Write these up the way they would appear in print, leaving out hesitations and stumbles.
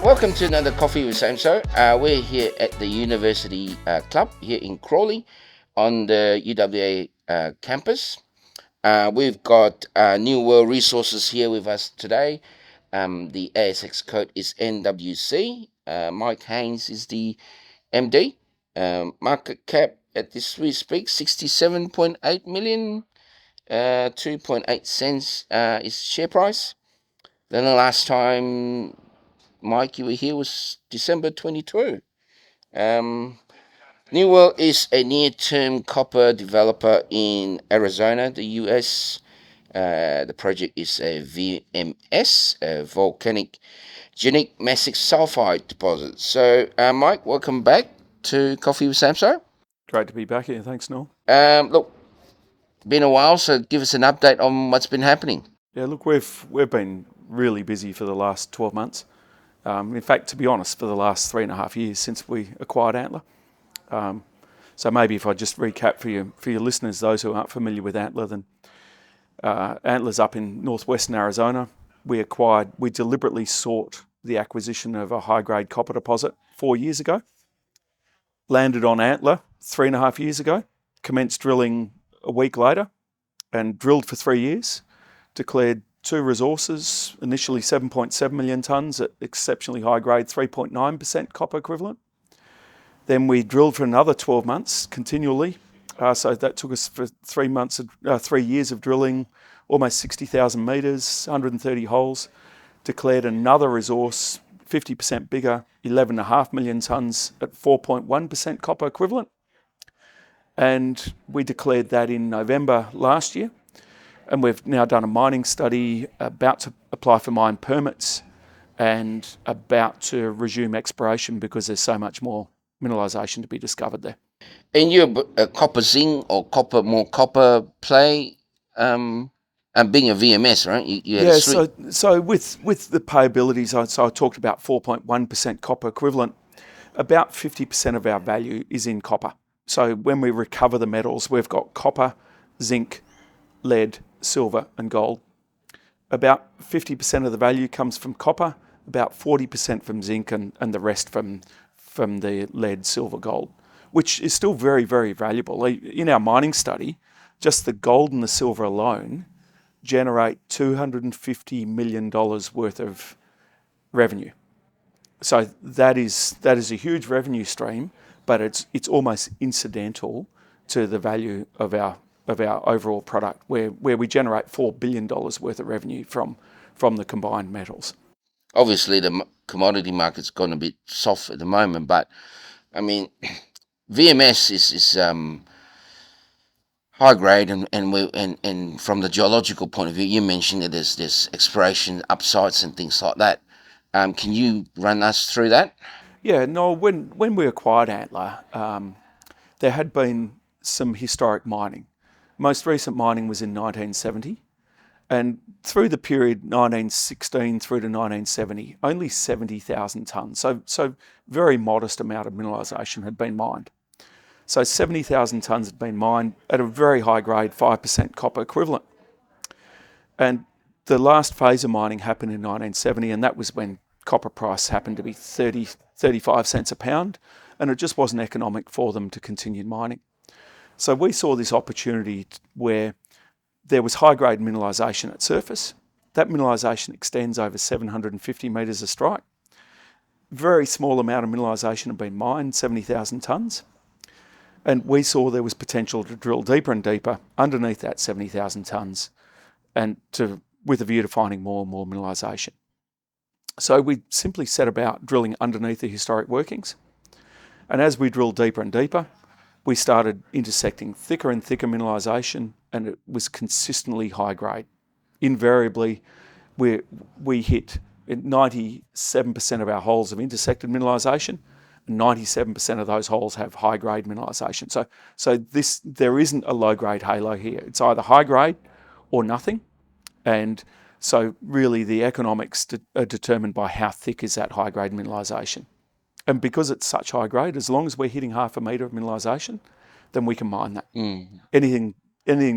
Welcome to another Coffee with Samso. We're here at the University Club here in Crawley on the UWA campus. We've got New World Resources here with us today. The ASX code is NWC. Mike Haynes is the MD. Market cap at this we speak 67.8 million. 2.8 cents is share price. Then the last time, Mike, you were here was December 22. New World is a near-term copper developer in Arizona, the US. The project is a VMS, a volcanic massive sulfide deposit. So, Mike, welcome back to Coffee with Samso. Great to be back here. Thanks, Noel. Look, been a while, so give us an update on what's been happening. Yeah, look, we've been really busy for the last 12 months. In fact, to be honest, for the last 3.5 years since we acquired Antler. So maybe if I just recap for your listeners, those who aren't familiar with Antler, then Antler's up in northwestern Arizona. We deliberately sought the acquisition of a high-grade copper deposit 4 years ago. Landed on Antler 3.5 years ago. Commenced drilling a week later and drilled for 3 years. Declared 2 resources, initially 7.7 million tonnes at exceptionally high grade, 3.9% copper equivalent. Then we drilled for another 12 months continually. So that took us for 3 years of drilling, almost 60,000 metres, 130 holes. Declared another resource, 50% bigger, 11.5 million tonnes at 4.1% copper equivalent. And we declared that in November last year. And we've now done a mining study, about to apply for mine permits and about to resume exploration because there's so much more mineralisation to be discovered there. And you're a copper zinc or more copper play, and being a VMS, right? You had so with the payabilities, I talked about 4.1% copper equivalent. About 50% of our value is in copper. So when we recover the metals, we've got copper, zinc, lead, silver and gold. About 50% of the value comes from copper, about 40% from zinc and the rest from the lead, silver, gold, which is still very, very valuable. In our mining study, just the gold and the silver alone generate $250 million worth of revenue. So that is a huge revenue stream, but it's almost incidental to the value of our overall product, where we generate $4 billion worth of revenue from the combined metals. Obviously, the commodity market's gone a bit soft at the moment, but I mean, VMS is high grade, and from the geological point of view, you mentioned that there's exploration upsides and things like that. Can you run us through that? Yeah, no. When we acquired Antler, there had been some historic mining. Most recent mining was in 1970, and through the period 1916 through to 1970, only 70,000 tonnes. So very modest amount of mineralisation had been mined. So 70,000 tonnes had been mined at a very high grade, 5% copper equivalent. And the last phase of mining happened in 1970, and that was when copper price happened to be 35 cents a pound, and it just wasn't economic for them to continue mining. So we saw this opportunity where there was high-grade mineralisation at surface. That mineralisation extends over 750 metres of strike. Very small amount of mineralisation had been mined, 70,000 tonnes. And we saw there was potential to drill deeper and deeper underneath that 70,000 tonnes and with a view to finding more and more mineralisation. So we simply set about drilling underneath the historic workings. And as we drilled deeper and deeper, we started intersecting thicker and thicker mineralisation, and it was consistently high grade. Invariably, we hit 97% of our holes of intersected mineralisation, and 97% of those holes have high grade mineralisation. So there isn't a low grade halo here. It's either high grade or nothing, and so really the economics are determined by how thick is that high grade mineralisation. And because it's such high grade, as long as we're hitting 0.5 metre of mineralisation, then we can mine that. Anything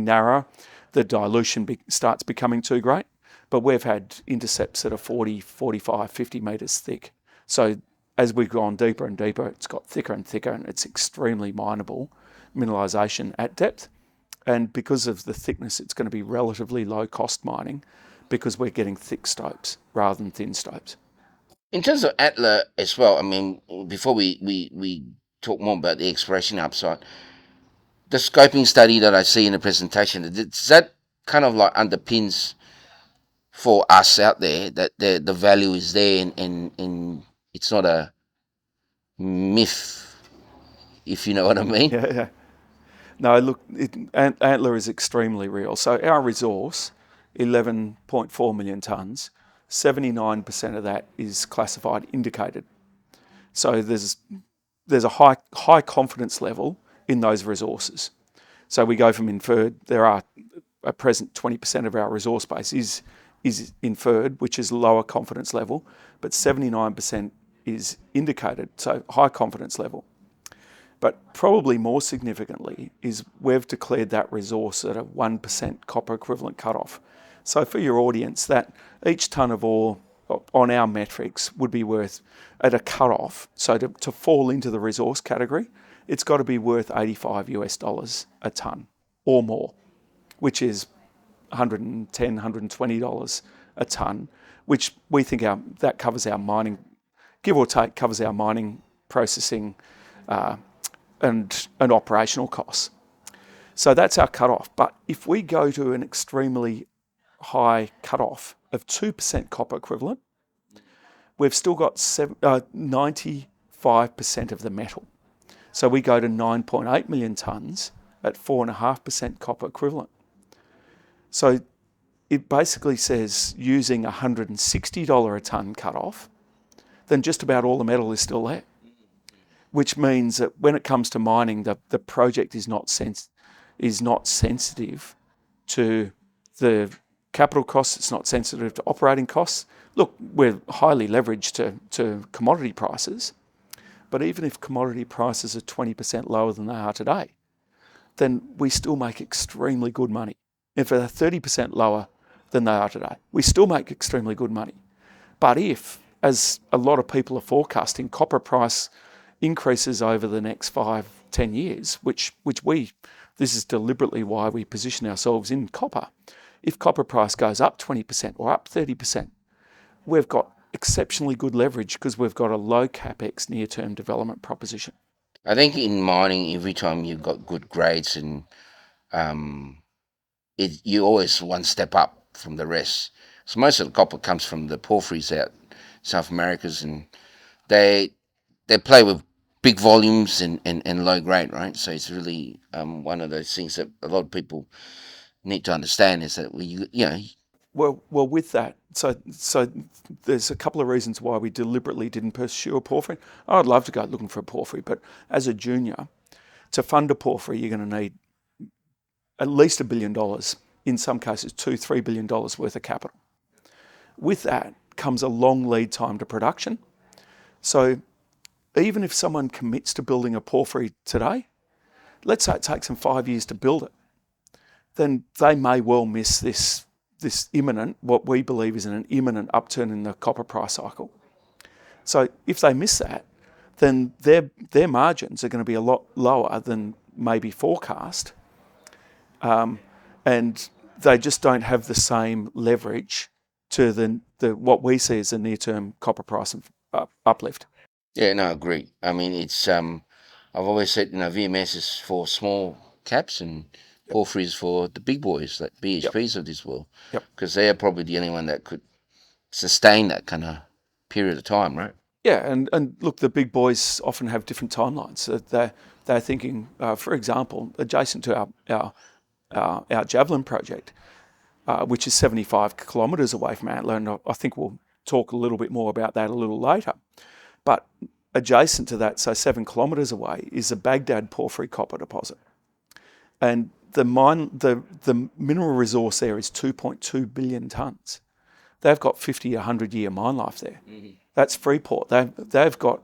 narrower, the dilution starts becoming too great. But we've had intercepts that are 40, 45, 50 metres thick. So as we've gone deeper and deeper, it's got thicker and thicker, and it's extremely mineable mineralisation at depth. And because of the thickness, it's going to be relatively low cost mining because we're getting thick stopes rather than thin stopes. In terms of Antler as well, I mean, before we talk more about the exploration upside, the scoping study that I see in the presentation, does that kind of like underpins for us out there that the value is there and it's not a myth, if you know what I mean? Yeah. No, look, Antler is extremely real. So our resource, 11.4 million tonnes, 79% of that is classified indicated. So there's a high confidence level in those resources. So we go from inferred. There are at present 20% of our resource base is inferred, which is lower confidence level, but 79% is indicated, so high confidence level. But probably more significantly is we've declared that resource at a 1% copper equivalent cutoff. So for your audience, that each tonne of ore on our metrics would be worth at a cutoff. So to fall into the resource category, it's got to be worth $85 a tonne or more, which is $110, $120 a tonne, which we think that covers our mining, give or take, covers our mining, processing, and operational costs. So that's our cutoff. But if we go to an extremely high cutoff of 2% copper equivalent, we've still got 95% of the metal. So we go to 9.8 million tonnes at 4.5% copper equivalent. So it basically says using $160 a tonne cutoff, then just about all the metal is still there. Which means that when it comes to mining, the project is not sensitive to the capital costs. It's not sensitive to operating costs. Look, we're highly leveraged to commodity prices, but even if commodity prices are 20% lower than they are today, then we still make extremely good money. If they're 30% lower than they are today, we still make extremely good money. But if, as a lot of people are forecasting, copper price increases over the next 5-10 years, which this is deliberately why we position ourselves in copper. If copper price goes up 20% or up 30%, we've got exceptionally good leverage because we've got a low capex near-term development proposition. I think in mining, every time you've got good grades and you always one step up from the rest. So most of the copper comes from the Porphyries out South Americas, and they play with big volumes and low grade, right? So it's really one of those things that a lot of people need to understand is that Well, with that, so there's a couple of reasons why we deliberately didn't pursue a porphyry. I'd love to go looking for a porphyry, but as a junior, to fund a porphyry, you're going to need at least $1 billion, in some cases $2-3 billion worth of capital. With that comes a long lead time to production. So even if someone commits to building a porphyry today, let's say it takes them 5 years to build it, then they may well miss this imminent, what we believe is an imminent upturn in the copper price cycle. So if they miss that, then their margins are going to be a lot lower than maybe forecast, and they just don't have the same leverage to the what we see as a near-term copper price uplift. Yeah, no, I agree. I mean, it's I've always said VMS is for small caps and Porphyries for the big boys, like BHPs of this world, because they are probably the only one that could sustain that kind of period of time, right? Yeah, and look, the big boys often have different timelines. So they're thinking, for example, adjacent to our Javelin project, which is 75 kilometres away from Antler, and I think we'll talk a little bit more about that a little later. But adjacent to that, so 7 kilometres away, is the Baghdad porphyry copper deposit, and the mineral resource there is 2.2 billion tonnes. They've got 100-year mine life there. Mm-hmm. That's Freeport. They've got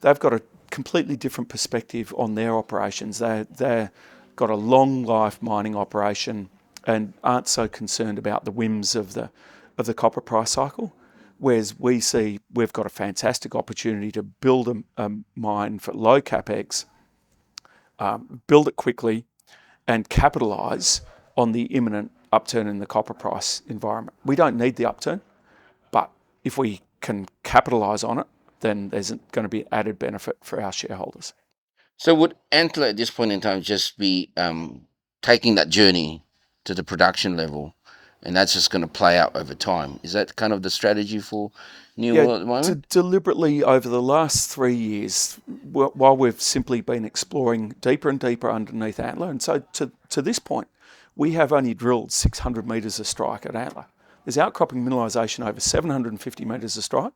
a completely different perspective on their operations. They've got a long life mining operation and aren't so concerned about the whims of the copper price cycle. Whereas we see we've got a fantastic opportunity to build a mine for low capex, build it quickly, and capitalise on the imminent upturn in the copper price environment. We don't need the upturn, but if we can capitalise on it, then there's going to be added benefit for our shareholders. So would Antler at this point in time just be taking that journey to the production level, and that's just going to play out over time? Is that kind of the strategy for New World at the moment? Deliberately over the last 3 years, while we've simply been exploring deeper and deeper underneath Antler, and so to this point, we have only drilled 600 metres of strike at Antler. There's outcropping mineralisation over 750 metres of strike,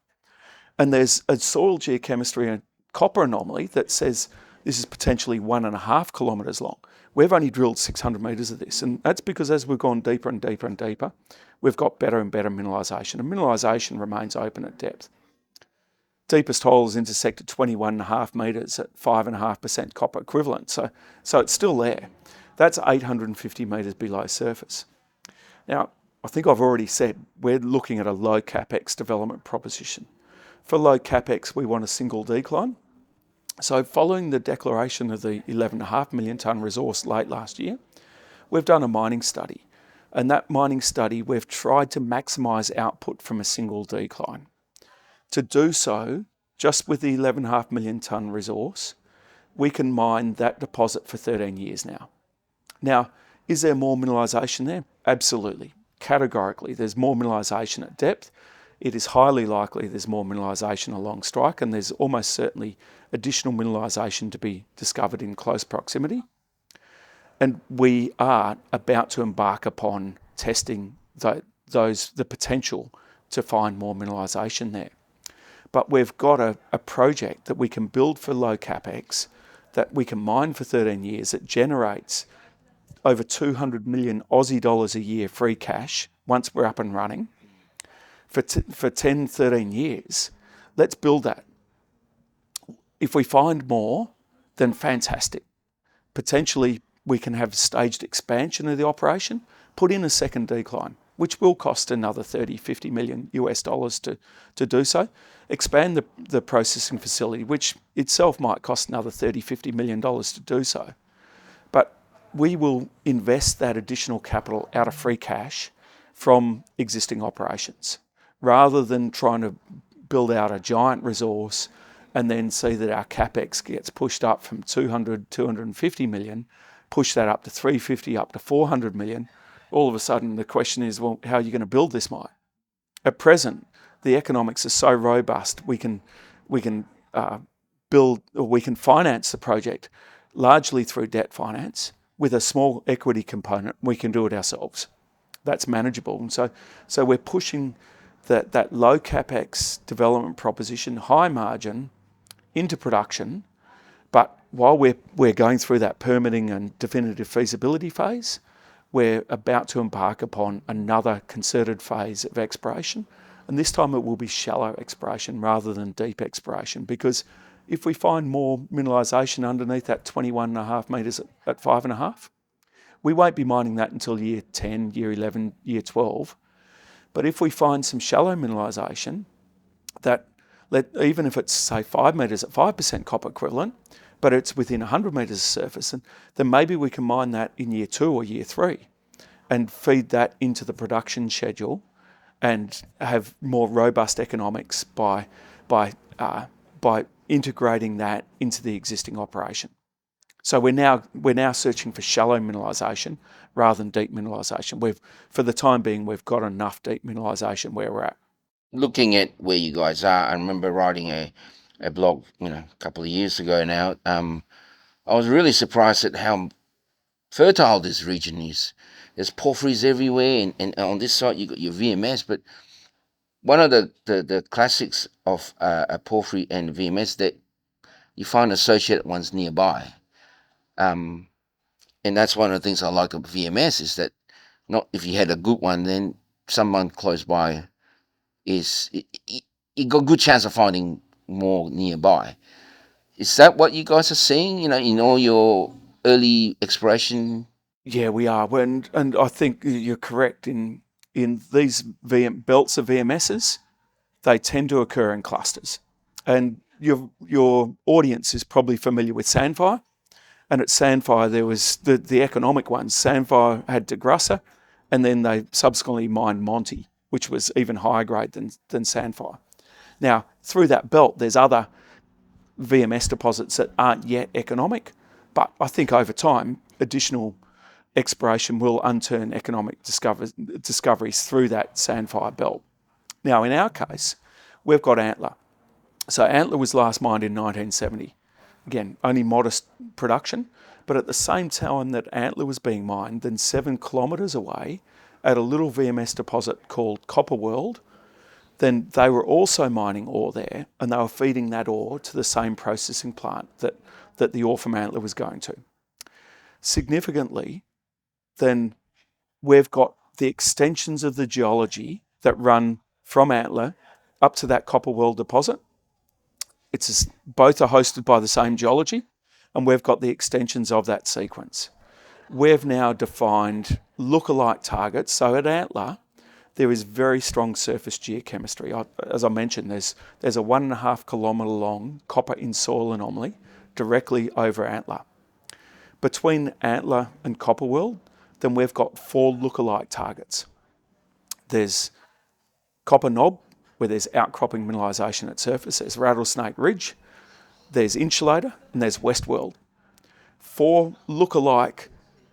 and there's a soil geochemistry and copper anomaly that says this is potentially 1.5 kilometres long. We've only drilled 600 metres of this, and that's because as we've gone deeper and deeper and deeper, we've got better and better mineralisation, and mineralisation remains open at depth. Deepest holes intersect at 21.5 metres at 5.5% copper equivalent, so it's still there. That's 850 metres below surface. Now, I think I've already said we're looking at a low capex development proposition. For low capex, we want a single decline. So following the declaration of the 11.5 million tonne resource late last year, we've done a mining study. And that mining study, we've tried to maximise output from a single decline. To do so, just with the 11.5 million tonne resource, we can mine that deposit for 13 years now. Now, is there more mineralisation there? Absolutely. Categorically, there's more mineralisation at depth. It is highly likely there's more mineralisation along strike, and there's almost certainly additional mineralisation to be discovered in close proximity. And we are about to embark upon testing the potential to find more mineralisation there. But we've got a project that we can build for low capex, that we can mine for 13 years. It generates over 200 million Aussie dollars a year free cash once we're up and running for 10, 13 years. Let's build that. If we find more, then fantastic. Potentially, we can have staged expansion of the operation, put in a second decline, which will cost another 30, 50 million US dollars to do so. Expand the processing facility, which itself might cost another 30, 50 million dollars to do so. But we will invest that additional capital out of free cash from existing operations, rather than trying to build out a giant resource and then see that our capex gets pushed up from 200, 250 million, push that up to 350, up to 400 million. All of a sudden, the question is, well, how are you going to build this mine? At present, the economics are so robust, we can build, or we can finance the project largely through debt finance with a small equity component. We can do it ourselves. That's manageable. And so we're pushing that low capex development proposition, high margin, into production. But while we're going through that permitting and definitive feasibility phase, we're about to embark upon another concerted phase of exploration. And this time it will be shallow exploration rather than deep exploration, because if we find more mineralisation underneath that 21.5 metres at 5.5, we won't be mining that until year 10, year 11, year 12. But if we find some shallow mineralisation, even if it's, say, 5 metres at 5% copper equivalent, but it's within 100 metres of surface, and then maybe we can mine that in year 2 or year 3 and feed that into the production schedule and have more robust economics by integrating that into the existing operation. So we're now searching for shallow mineralisation rather than deep mineralisation. For the time being, we've got enough deep mineralisation where we're at. Looking at where you guys are, I remember writing a blog, a couple of years ago now. I was really surprised at how fertile this region is. There's porphyries everywhere, and on this side you got your VMS. But one of the classics of a porphyry and VMS that you find associated ones nearby. And that's one of the things I like about VMS, is that not if you had a good one, then someone close by you got a good chance of finding more nearby. Is that what you guys are seeing, in all your early exploration? Yeah, we are. And I think you're correct in these belts of VMSs. they tend to occur in clusters. And your audience is probably familiar with Sandfire. And at Sandfire, there was the economic ones. Sandfire had DeGrussa, and then they subsequently mined Monty, which was even higher grade than Sandfire. Now, through that belt, there's other VMS deposits that aren't yet economic, but I think over time, additional exploration will unturn economic discoveries through that Sandfire belt. Now, in our case, we've got Antler. So Antler was last mined in 1970. Again, only modest production, but at the same time that Antler was being mined, then 7 kilometres away at a little VMS deposit called Copper World, then they were also mining ore there, and they were feeding that ore to the same processing plant that the ore from Antler was going to. Significantly, then we've got the extensions of the geology that run from Antler up to that Copper World deposit. Both are hosted by the same geology, and we've got the extensions of that sequence. We've now defined lookalike targets. So at Antler, there is very strong surface geochemistry. As I mentioned, there's a 1.5 kilometre long copper in soil anomaly directly over Antler. Between Antler and Copper World, then we've got 4 lookalike targets. There's Copper Knob, where there's outcropping mineralisation at surface. There's Rattlesnake Ridge, there's Insulator, and there's Westworld. 4 lookalike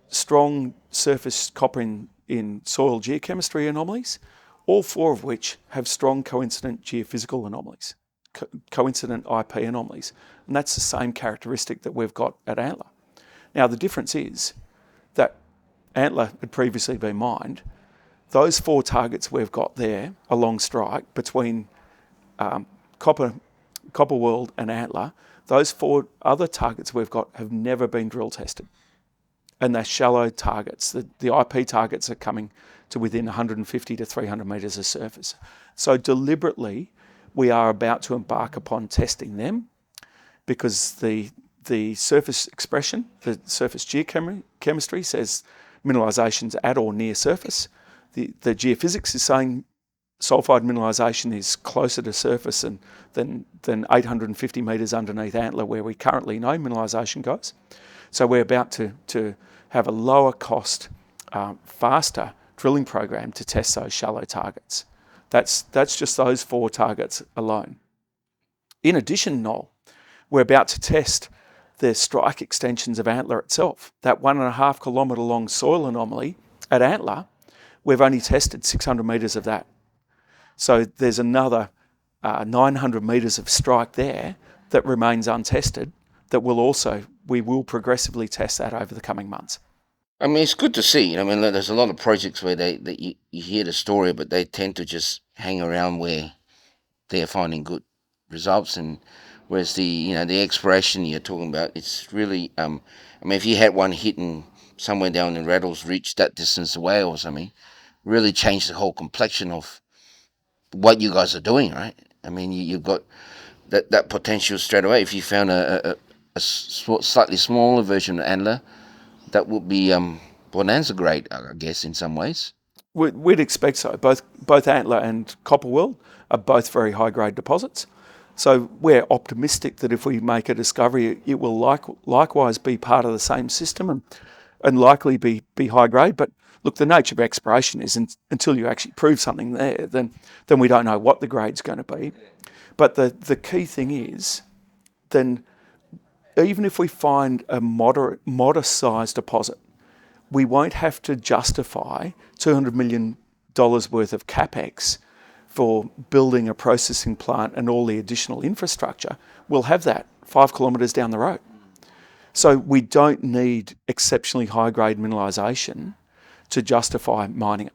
strong surface copper in soil geochemistry anomalies, all 4 of which have strong coincident geophysical anomalies, coincident IP anomalies. And that's the same characteristic that we've got at Antler. Now, the difference is that Antler had previously been mined. Those 4 targets we've got there along strike between Copper World and Antler, those 4 other targets we've got have never been drill tested. And they're shallow targets. The IP targets are coming to within 150 to 300 metres of surface. So deliberately, we are about to embark upon testing them because the surface expression, the surface geochemistry says mineralisation's at or near surface. The geophysics is saying sulfide mineralisation is closer to surface than 850 metres underneath Antler, where we currently know mineralisation goes. So we're about to have a lower cost, faster drilling program to test those shallow targets. That's just those 4 targets alone. In addition, Noel, we're about to test the strike extensions of Antler itself. That 1.5 kilometre long soil anomaly at Antler, we've only tested 600 metres of that. So there's another 900 metres of strike there that remains untested that we will progressively test that over the coming months. I mean, it's good to see. I mean, there's a lot of projects where you hear the story, but they tend to just hang around where they're finding good results. And whereas the exploration you're talking about, it's really, I mean, if you had one hitting somewhere down in Rattles Ridge that distance away or something, really changed the whole complexion of what you guys are doing, right? I mean, you've got that potential straight away. If you found a slightly smaller version of Antler, that would be bonanza grade, I guess, in some ways. We'd expect so. Both Antler and Copper World are both very high-grade deposits. So we're optimistic that if we make a discovery, it will likewise be part of the same system and likely be high-grade. But look, the nature of exploration is until you actually prove something there, then we don't know what the grade's going to be. But the key thing is, then even if we find a modest-sized deposit, we won't have to justify $200 million worth of capex for building a processing plant and all the additional infrastructure. We'll have that 5 kilometres down the road. So we don't need exceptionally high-grade mineralisation to justify mining it.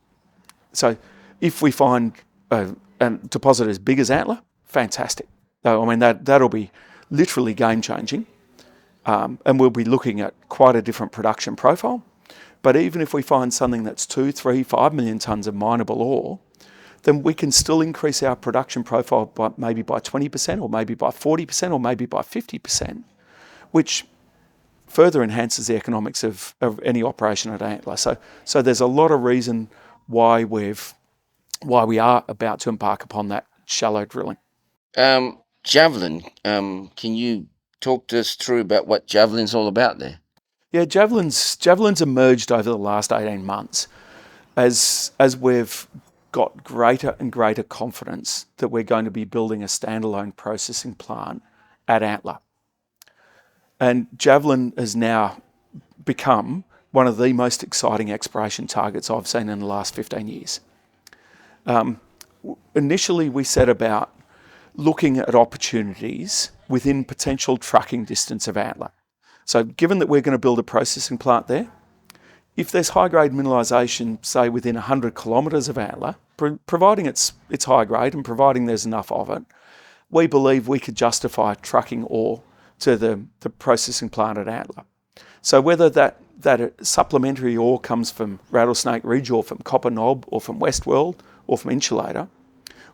So if we find a deposit as big as Antler, fantastic. I mean, that'll be literally game-changing. And we'll be looking at quite a different production profile. But even if we find something that's 2, 3, 5 million tonnes of mineable ore, then we can still increase our production profile maybe by 20% or maybe by 40% or maybe by 50%, which further enhances the economics of any operation at Antler. So there's a lot of reason why we are about to embark upon that shallow drilling. Javelin, can you talk us through about what Javelin's all about there? Yeah, Javelin's emerged over the last 18 months as we've got greater and greater confidence that we're going to be building a standalone processing plant at Antler. And Javelin has now become one of the most exciting exploration targets I've seen in the last 15 years. Initially, we set about looking at opportunities within potential trucking distance of Antler. So given that we're going to build a processing plant there, if there's high-grade mineralisation, say within 100 kilometres of Antler, providing it's high grade and providing there's enough of it, we believe we could justify trucking ore to the processing plant at Antler. So whether that supplementary ore comes from Rattlesnake Ridge or from Copper Knob or from Westworld or from Insulator,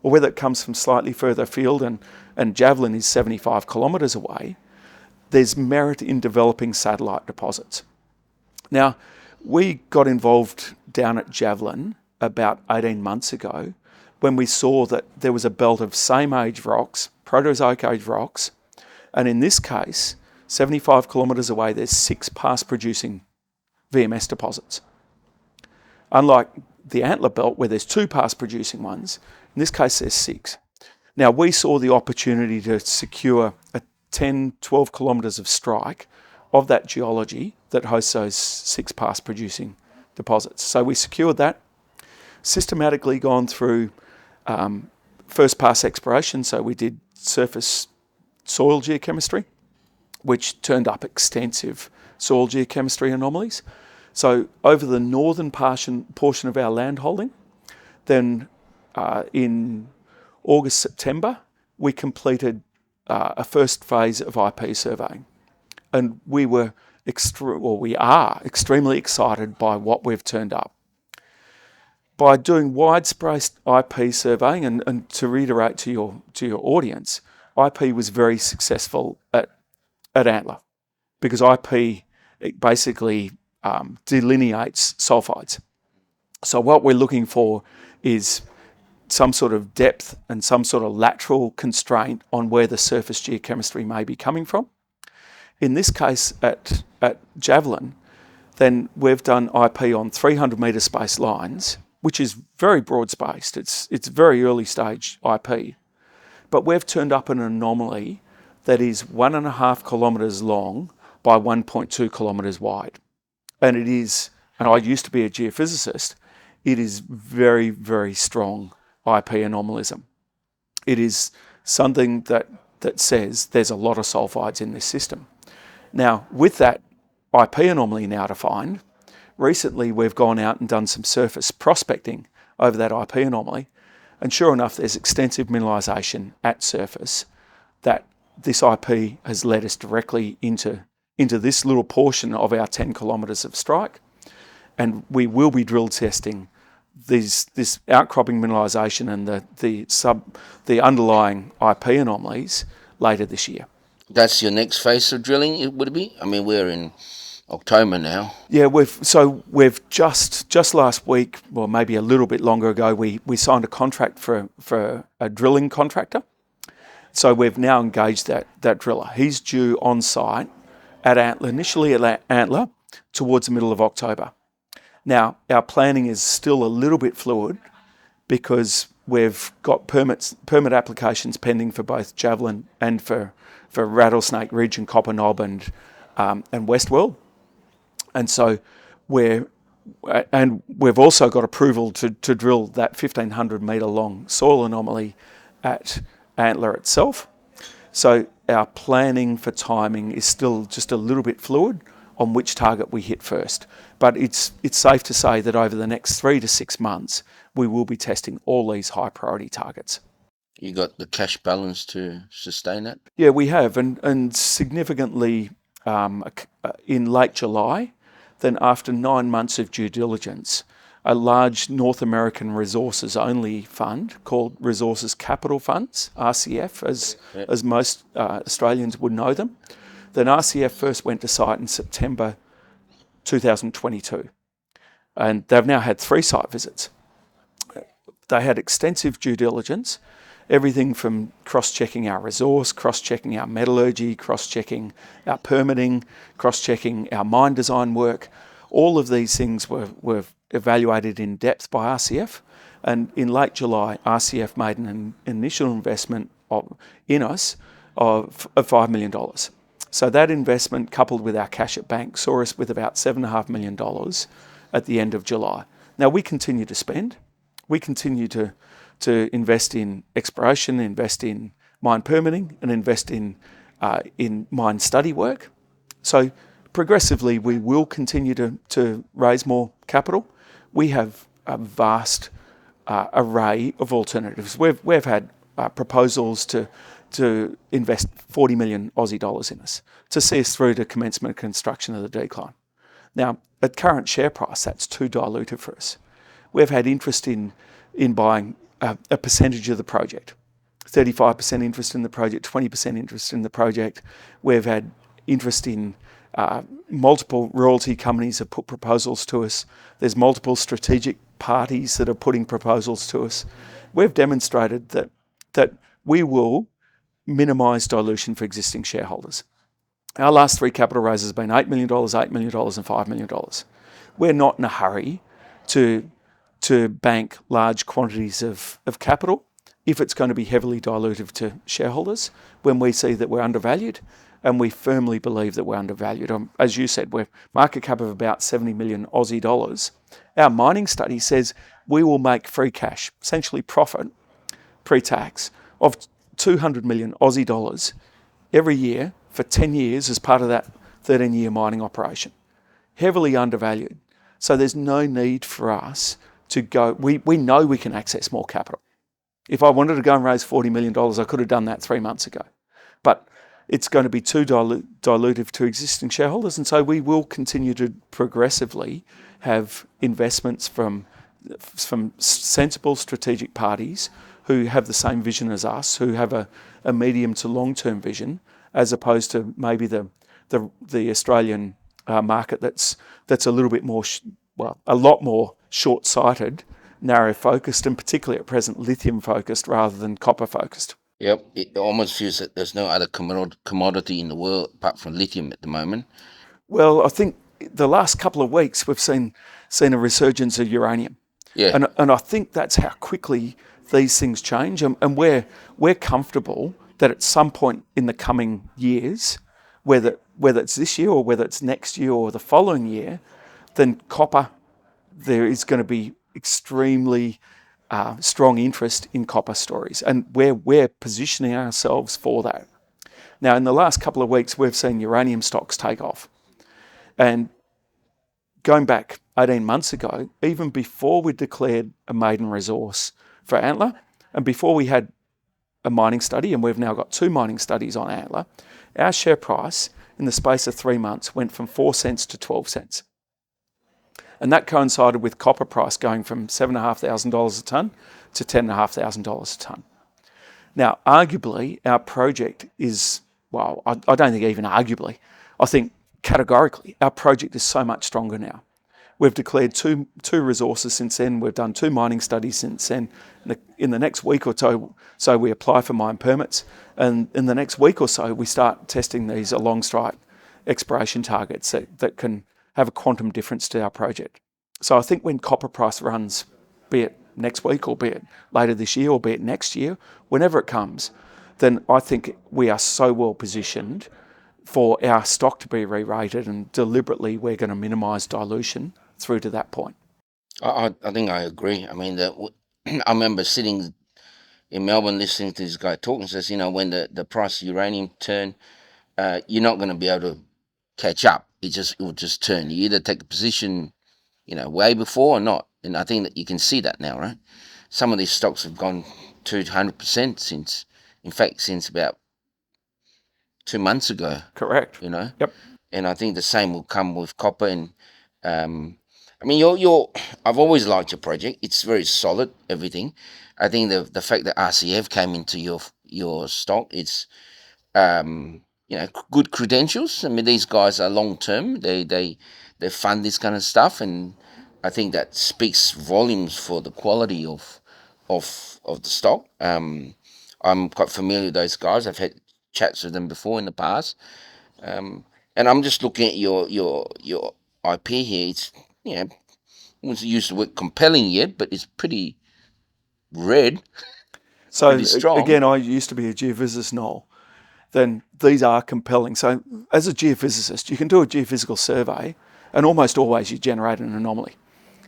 or whether it comes from slightly further afield and Javelin is 75 kilometres away, there's merit in developing satellite deposits. Now, we got involved down at Javelin about 18 months ago when we saw that there was a belt of same-age rocks, Proterozoic-age rocks, and in this case, 75 kilometres away, there's 6 past-producing VMS deposits. Unlike the Antler belt, where there's 2 past-producing ones, in this case, there's 6. Now, we saw the opportunity to secure a 10, 12 kilometres of strike of that geology that hosts those 6 past-producing deposits. So we secured that, systematically gone through first pass exploration. So we did surface soil geochemistry, which turned up extensive soil geochemistry anomalies. So over the northern portion of our land holding, then in August, September, we completed a first phase of IP surveying. And we are extremely excited by what we've turned up. By doing widespread IP surveying, and to reiterate to your audience, IP was very successful at Antler because IP basically delineates sulfides. So what we're looking for is some sort of depth and some sort of lateral constraint on where the surface geochemistry may be coming from. In this case, at Javelin, then we've done IP on 300 metre space lines, which is very broad spaced. It's very early stage IP. But we've turned up an anomaly that is 1.5 kilometres long by 1.2 kilometres wide. And it is, and I used to be a geophysicist, it is very, very strong IP anomalism. It is something that says there's a lot of sulfides in this system. Now, with that IP anomaly now defined, recently we've gone out and done some surface prospecting over that IP anomaly, and sure enough, there's extensive mineralisation at surface that this IP has led us directly into this little portion of our 10 kilometres of strike, and we will be drill testing this outcropping mineralisation and the underlying IP anomalies later this year. That's your next phase of drilling, would it be? I mean, we're in October now. Yeah, we've just last week, well, maybe a little bit longer ago, we signed a contract for a drilling contractor. So we've now engaged that driller. He's due on site at Antler, initially at Antler, towards the middle of October. Now, our planning is still a little bit fluid because we've got permit applications pending for both Javelin and for Rattlesnake Ridge and Copper Knob and Westworld. And so we've also got approval to drill that 1,500 metre long soil anomaly at Antler itself. So our planning for timing is still just a little bit fluid on which target we hit first. But it's safe to say that over the next 3 to 6 months, we will be testing all these high priority targets. You got the cash balance to sustain that? Yeah, we have. And significantly, in late July, then after 9 months of due diligence, a large North American resources only fund called Resources Capital Funds, RCF, as most Australians would know them. Then RCF first went to site in September 2022. And they've now had 3 site visits. They had extensive due diligence, everything from cross-checking our resource, cross-checking our metallurgy, cross-checking our permitting, cross-checking our mine design work. All of these things were evaluated in depth by RCF. And in late July, RCF made an initial investment in us of $5 million. So that investment, coupled with our cash at bank, saw us with about $7.5 million at the end of July. Now, we continue to spend. We continue to invest in exploration, invest in mine permitting, and invest in mine study work. So progressively, we will continue to raise more capital. We have a vast array of alternatives. We've had proposals to invest 40 million Aussie dollars in us to see us through to commencement of construction of the decline. Now, at current share price, that's too dilutive for us. We've had interest in buying a percentage of the project, 35% interest in the project, 20% interest in the project. We've had interest in multiple royalty companies have put proposals to us. There's multiple strategic parties that are putting proposals to us. We've demonstrated that we will minimise dilution for existing shareholders. Our last three capital raises have been $8 million, $8 million and $5 million. We're not in a hurry to bank large quantities of capital if it's going to be heavily dilutive to shareholders when we see that we're undervalued, and we firmly believe that we're undervalued. As you said, we're market cap of about 70 million Aussie dollars. Our mining study says we will make free cash, essentially profit, pre-tax, of 200 million Aussie dollars every year for 10 years as part of that 13-year mining operation. Heavily undervalued. So there's no need for us to go. We know we can access more capital. If I wanted to go and raise $40 million, I could have done that 3 months ago. But it's going to be too dilutive to existing shareholders, and so we will continue to progressively have investments from sensible strategic parties who have the same vision as us, who have a medium to long-term vision, as opposed to maybe the Australian market that's a little bit more, a lot more short-sighted, narrow-focused, and particularly at present lithium-focused rather than copper-focused. Yep, it almost feels that there's no other commodity in the world apart from lithium at the moment. Well, I think the last couple of weeks we've seen a resurgence of uranium. Yeah. And I think that's how quickly these things change. And we're comfortable that at some point in the coming years, whether it's this year or whether it's next year or the following year, then copper, there is going to be extremely strong interest in copper stories. And we're positioning ourselves for that. Now, in the last couple of weeks, we've seen uranium stocks take off. And going back 18 months ago, even before we declared a maiden resource for Antler, and before we had a mining study, and we've now got 2 mining studies on Antler, our share price in the space of 3 months went from 4 cents to 12 cents. And that coincided with copper price going from $7,500 a tonne to $10,500 a tonne. Now, arguably, our project is, well, I don't think even arguably, I think categorically, our project is so much stronger now. We've declared two resources since then. We've done 2 mining studies since then. In the next week or so we apply for mine permits. And in the next week or so, we start testing these along strike exploration targets that can have a quantum difference to our project. So I think when copper price runs, be it next week or be it later this year or be it next year, whenever it comes, then I think we are so well positioned for our stock to be re-rated, and deliberately we're going to minimise dilution through to that point. I think I agree. I mean, I remember sitting in Melbourne listening to this guy talking, says, when the price of uranium turn, you're not going to be able to catch up. It will just turn. You either take a position, way before or not. And I think that you can see that now, right? Some of these stocks have gone 200% since about 2 months ago. Correct. Yep. And I think the same will come with copper. And I mean, I've always liked your project. It's very solid, everything. I think the fact that RCF came into your stock, it's good credentials. I mean, these guys are long term. They fund this kind of stuff, and I think that speaks volumes for the quality of of the stock. I'm quite familiar with those guys. I've had chats with them before in the past. And I'm just looking at your IP here. It's, you know, I wouldn't use the word compelling yet, but it's pretty red, So pretty strong. again, I used to be a geophysicist, Noel. Then these are compelling. So as a geophysicist, you can do a geophysical survey, and almost always you generate an anomaly.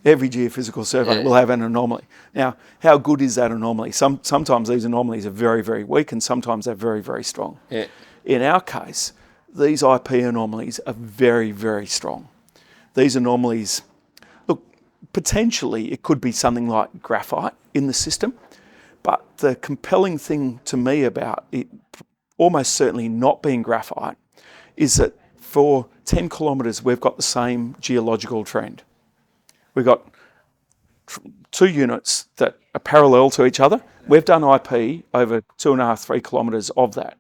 Every geophysical survey will have an anomaly. Now, how good is that anomaly? Sometimes these anomalies are very, very weak, and sometimes they're very, very strong. Yeah. In our case, these IP anomalies are very, very strong. These anomalies, look, potentially it could be something like graphite in the system, but the compelling thing to me about it almost certainly not being graphite is that for 10 kilometres we've got the same geological trend. We've got two units that are parallel to each other. We've done IP over 2.5, 3 kilometres of that.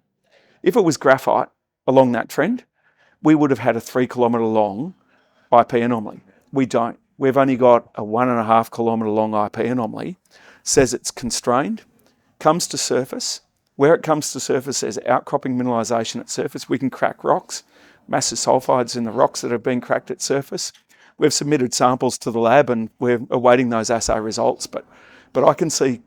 If it was graphite along that trend, we would have had a 3 kilometre long IP anomaly. We don't. We've only got a 1.5 kilometre long IP anomaly. Says it's constrained, comes to surface. Where it comes to surface, there's outcropping mineralisation at surface. We can crack rocks, massive sulfides in the rocks that have been cracked at surface. We've submitted samples to the lab and we're awaiting those assay results. But I can see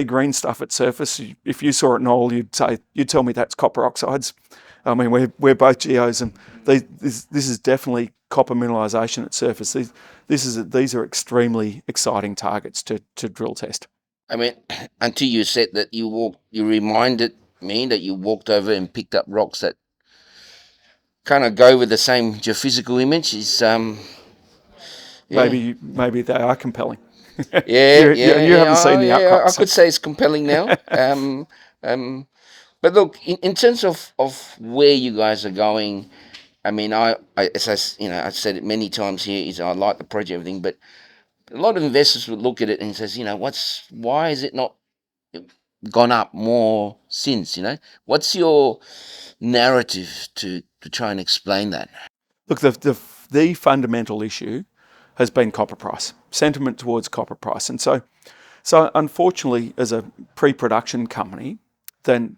green stuff at surface. If you saw it, Noel, you'd tell me that's copper oxides. I mean, we're both geos, and this is definitely copper mineralisation at surface. These are extremely exciting targets to drill test. I mean, until you said that you reminded me that you walked over and picked up rocks that kind of go with the same geophysical image. Is Maybe they are compelling. Yeah, you haven't seen the outcrops. I could say it's compelling now. But look, in terms of where you guys are going, I mean, as I said it many times here, is I like the project, everything, but a lot of investors would look at it and says, why is it not gone up more since? What's your narrative to try and explain that? Look, the fundamental issue has been copper price, sentiment towards copper price. And so unfortunately, as a pre-production company, then,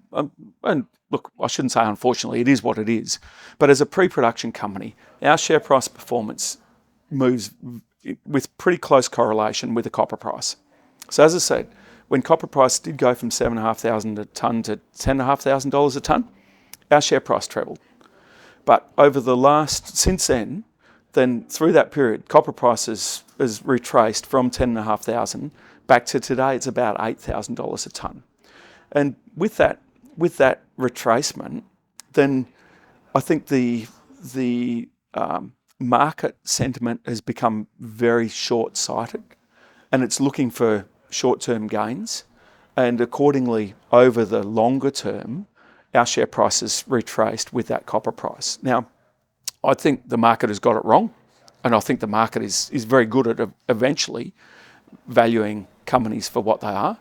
and look, I shouldn't say unfortunately, it is what it is, but as a pre-production company, our share price performance moves with pretty close correlation with the copper price. So as I said, when copper price did go from $7,500 a tonne to $10,500 a tonne, our share price trebled. But since then through that period, copper price has retraced from 10,500 back to today. It's about $8,000 a tonne, and with that retracement, then I think the market sentiment has become very short-sighted, and it's looking for short-term gains, and accordingly, over the longer term, our share price is retraced with that copper price. Now, I think the market has got it wrong, and I think the market is very good at eventually valuing companies for what they are.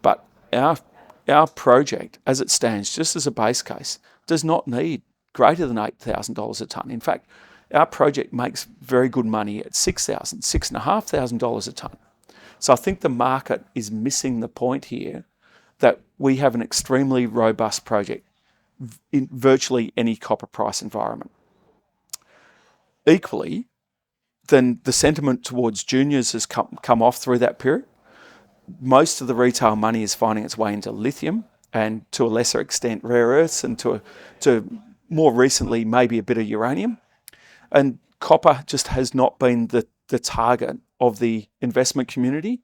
But our project, as it stands, just as a base case, does not need greater than $8,000 a tonne. In fact, our project makes very good money at $6,000, $6,500 a tonne. So I think the market is missing the point here that we have an extremely robust project in virtually any copper price environment. Equally, then the sentiment towards juniors has come off through that period. Most of the retail money is finding its way into lithium and to a lesser extent rare earths and to more recently maybe a bit of uranium. And copper just has not been the target of the investment community.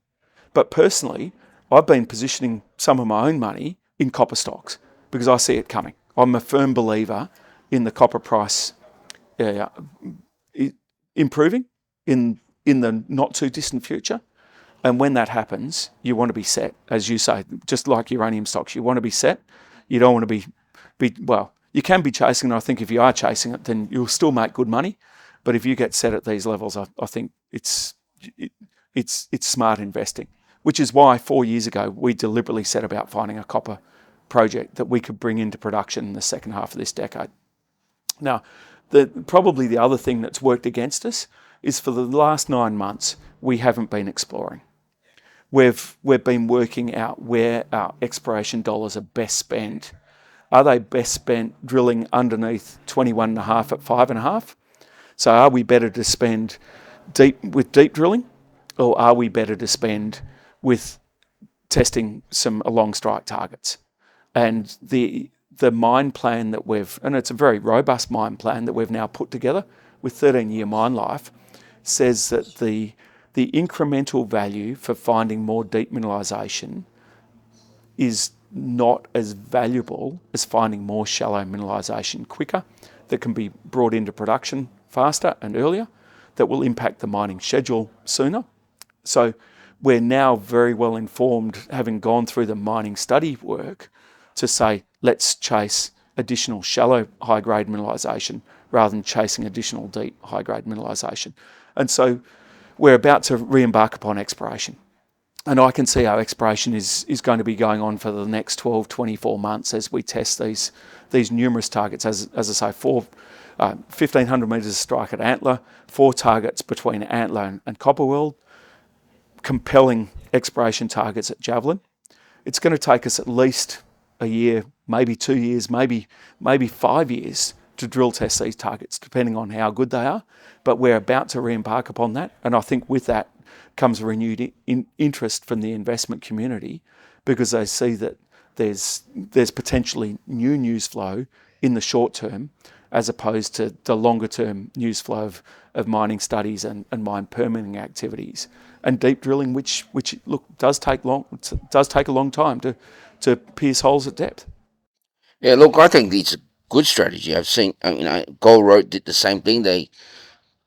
But personally, I've been positioning some of my own money in copper stocks because I see it coming. I'm a firm believer in the copper price improving in the not too distant future. And when that happens, you want to be set, as you say, just like uranium stocks. You want to be set. You don't want to be well. You can be chasing it. I think if you are chasing it, then you'll still make good money. But if you get set at these levels, I think it's smart investing. Which is why 4 years ago we deliberately set about finding a copper project that we could bring into production in the second half of this decade. Now, probably the other thing that's worked against us is for the last 9 months we haven't been exploring. we've been working out where our exploration dollars are best spent. Are they best spent drilling underneath 21.5 at 5.5? So are we better to spend deep drilling, or are we better to spend with testing some along strike targets? And the mine plan that and it's a very robust mine plan that we've now put together with 13-year mine life, says that the incremental value for finding more deep mineralisation is not as valuable as finding more shallow mineralisation quicker, that can be brought into production faster and earlier, that will impact the mining schedule sooner. So we're now very well informed, having gone through the mining study work, to say, let's chase additional shallow high-grade mineralisation rather than chasing additional deep high-grade mineralisation. And so we're about to re-embark upon exploration. And I can see our exploration is going to be going on for the next 12, 24 months as we test these numerous targets. As I say, 1,500 metres of strike at Antler, 4 targets between Antler and Copperworld, compelling exploration targets at Javelin. It's going to take us at least a year, maybe 2 years, maybe 5 years to drill test these targets, depending on how good they are. But we're about to re-embark upon that. And I think with that comes a renewed interest from the investment community, because they see that there's potentially new news flow in the short term, as opposed to the longer term news flow of mining studies and mine permitting activities and deep drilling, which look does take a long time to pierce holes at depth. Yeah, look, I think it's a good strategy. I've seen, Gold Road did the same thing. They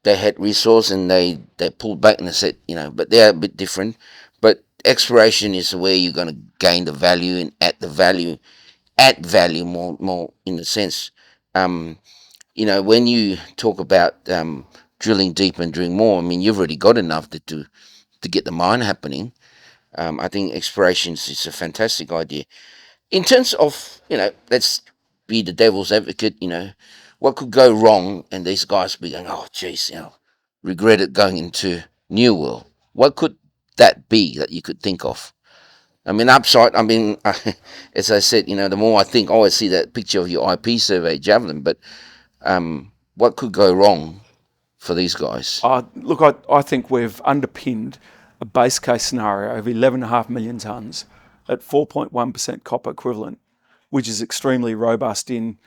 had resource and they pulled back and they said, but they're a bit different. But exploration is where you're going to gain the value and add value more in the sense. When you talk about drilling deep and drilling more, I mean, you've already got enough to get the mine happening. I think exploration is a fantastic idea. In terms of, let's be the devil's advocate, what could go wrong, and these guys be going, oh, geez, regret it going into New World. What could that be that you could think of? I mean, upside, as I said, the more I think, I see that picture of your IP survey, Javelin, but what could go wrong for these guys? Look, I think we've underpinned a base case scenario of 11.5 million tonnes at 4.1% copper equivalent, which is extremely robust in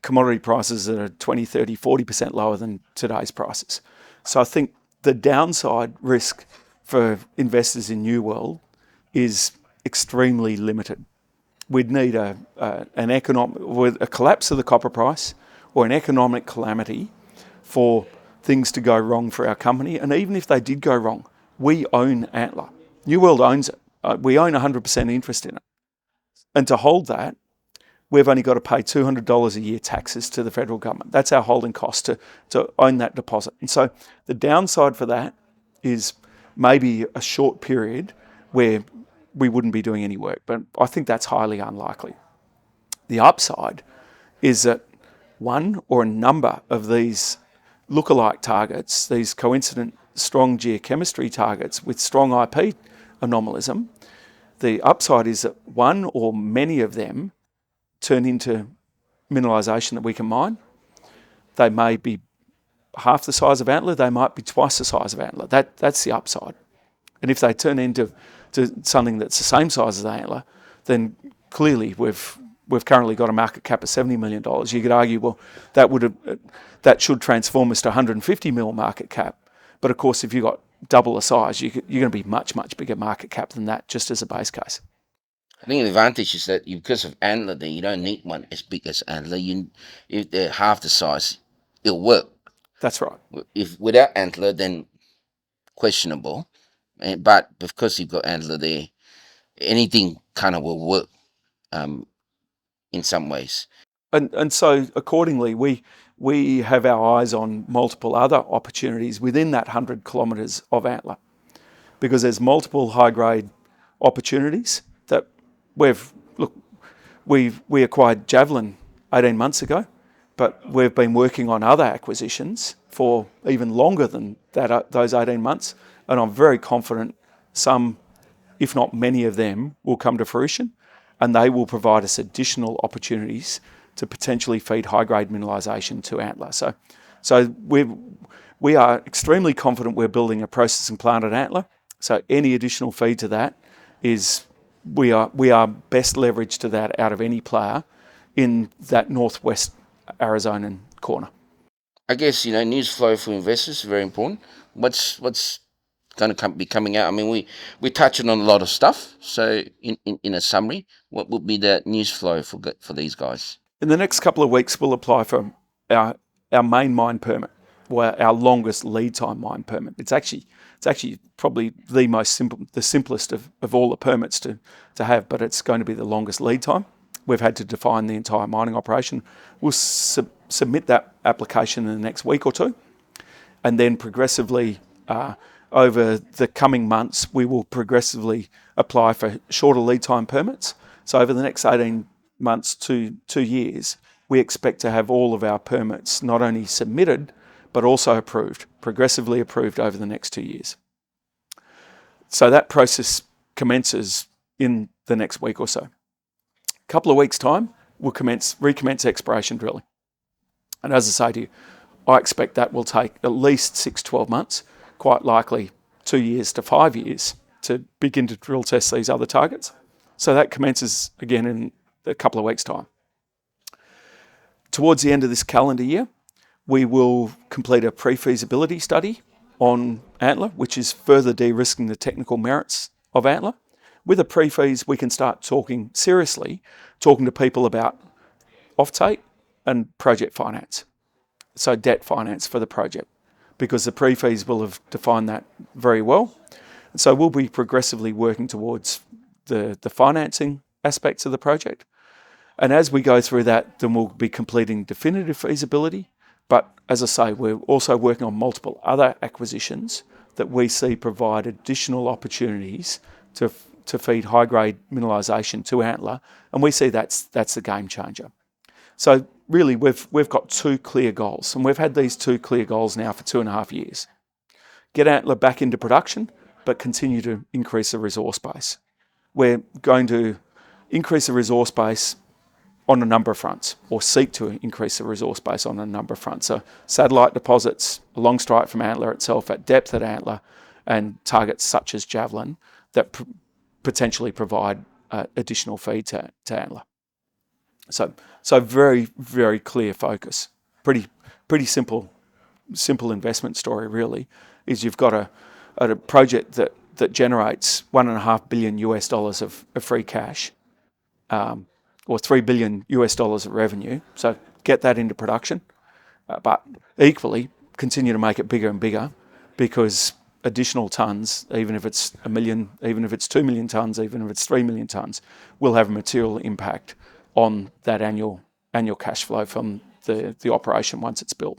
commodity prices that are 20, 30, 40% lower than today's prices. So I think the downside risk for investors in New World is extremely limited. We'd need a collapse of the copper price or an economic calamity for things to go wrong for our company. And even if they did go wrong, we own Antler. New World owns it. We own 100% interest in it. And to hold that, we've only got to pay $200 a year taxes to the federal government. That's our holding cost to own that deposit. And so the downside for that is maybe a short period where we wouldn't be doing any work. But I think that's highly unlikely. The upside is that one or a number of these lookalike targets, these coincident strong geochemistry targets with strong IP anomalism, the upside is that one or many of them turn into mineralisation that we can mine. They may be half the size of Antler, they might be twice the size of Antler. That's the upside. And if they turn into something that's the same size as Antler, then clearly we've currently got a market cap of $70 million. You could argue, well, that should transform us to 150 mil market cap. But of course, if you've got double the size, you're going to be much, much bigger market cap than that, just as a base case. I think the advantage is that because of Antler, then you don't need one as big as Antler. If they're half the size, it'll work. That's right. If without Antler, then questionable. But because you've got Antler there, anything kind of will work in some ways. And so accordingly, we have our eyes on multiple other opportunities within that 100 kilometres of Antler, because there's multiple high-grade opportunities that we acquired Javelin 18 months ago, but we've been working on other acquisitions for even longer than those 18 months, and I'm very confident some if not many of them, will come to fruition, and they will provide us additional opportunities to potentially feed high-grade mineralisation to Antler. So we are extremely confident we're building a processing plant at Antler. So any additional feed to that is we are best leveraged to that out of any player in that northwest Arizonan corner. I guess, news flow for investors is very important. What's going to be coming out? I mean, we're touching on a lot of stuff. So in a summary, what would be the news flow for these guys? In the next couple of weeks, we'll apply for our main mine permit, or our longest lead time mine permit. It's actually probably the simplest of all the permits to have, but it's going to be the longest lead time. We've had to define the entire mining operation. We'll submit that application in the next week or two, and then progressively over the coming months, we will progressively apply for shorter lead time permits. So over the next 18 months to 2 years, we expect to have all of our permits not only submitted, but also progressively approved over the next 2 years. So that process commences in the next week or so. A couple of weeks' time, we'll recommence exploration drilling. And as I say to you, I expect that will take at least 6-12 months, quite likely 2 years to 5 years to begin to drill test these other targets. So that commences again in a couple of weeks' time. Towards the end of this calendar year, we will complete a pre-feasibility study on Antler, which is further de-risking the technical merits of Antler. With a pre-feas, we can start talking to people about offtake and project finance, so debt finance for the project, because the pre-feas will have defined that very well. And so we'll be progressively working towards the financing aspects of the project. And as we go through that, then we'll be completing definitive feasibility. But as I say, we're also working on multiple other acquisitions that we see provide additional opportunities to feed high-grade mineralisation to Antler, and we see that's the game changer. So really, we've got two clear goals, and we've had these two clear goals now for 2.5 years. Get Antler back into production, but continue to increase the resource base. We're going to increase the resource base on a number of fronts, or seek to increase the resource base on a number of fronts. So satellite deposits along strike from Antler itself, at depth at Antler, and targets such as Javelin that potentially provide additional feed to Antler. So very, very clear focus. Pretty simple investment story really, is you've got a project that generates $1.5 billion of free cash, or $3 billion of revenue. So get that into production, but equally continue to make it bigger and bigger, because additional tonnes, even if it's 1 million, even if it's 2 million tonnes, even if it's 3 million tonnes, will have a material impact on that annual cash flow from the operation once it's built.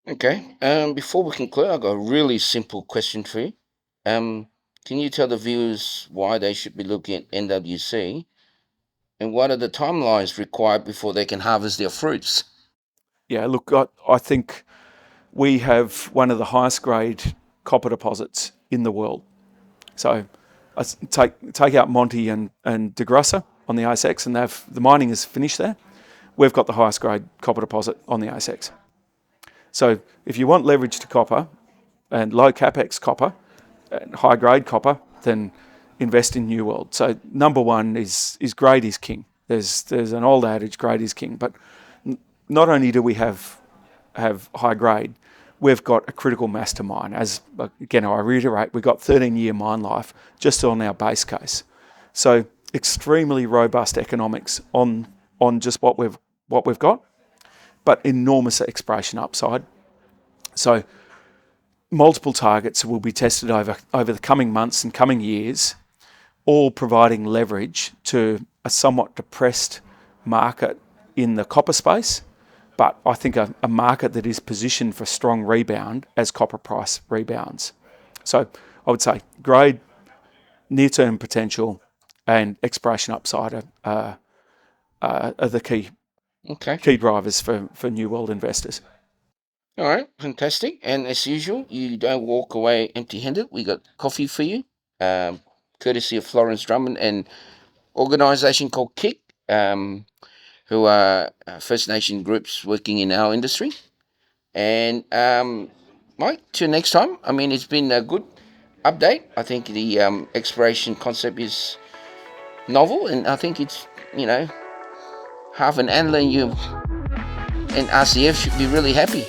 Okay. Before we conclude, I've got a really simple question for you. Can you tell the viewers why they should be looking at NWC, and what are the timelines required before they can harvest their fruits? Yeah, look, I think we have one of the highest grade copper deposits in the world. So I take out Monty and De Grossa on the ASX, and the mining is finished there. We've got the highest grade copper deposit on the ASX. So if you want leverage to copper and low capex copper and high grade copper, then invest in New World. So number one is grade is king. There's an old adage, grade is king. But not only do we have high grade, we've got a critical mass to mine. As again, I reiterate, we've got 13-year mine life just on our base case. So extremely robust economics on just what we've got, but enormous exploration upside. So multiple targets will be tested over the coming months and coming years, all providing leverage to a somewhat depressed market in the copper space, but I think a market that is positioned for strong rebound as copper price rebounds. So I would say grade, near-term potential, and exploration upside are the key drivers for New World investors. All right, fantastic. And as usual, you don't walk away empty-handed. We got coffee for you. courtesy of Florence Drummond and organisation called KIC, who are First Nation groups working in our industry. And Mike, till next time. I mean, it's been a good update. I think the exploration concept is novel, and I think it's, half an Antler and RCF should be really happy.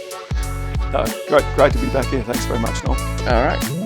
Great to be back here. Thanks very much, Noel. All right.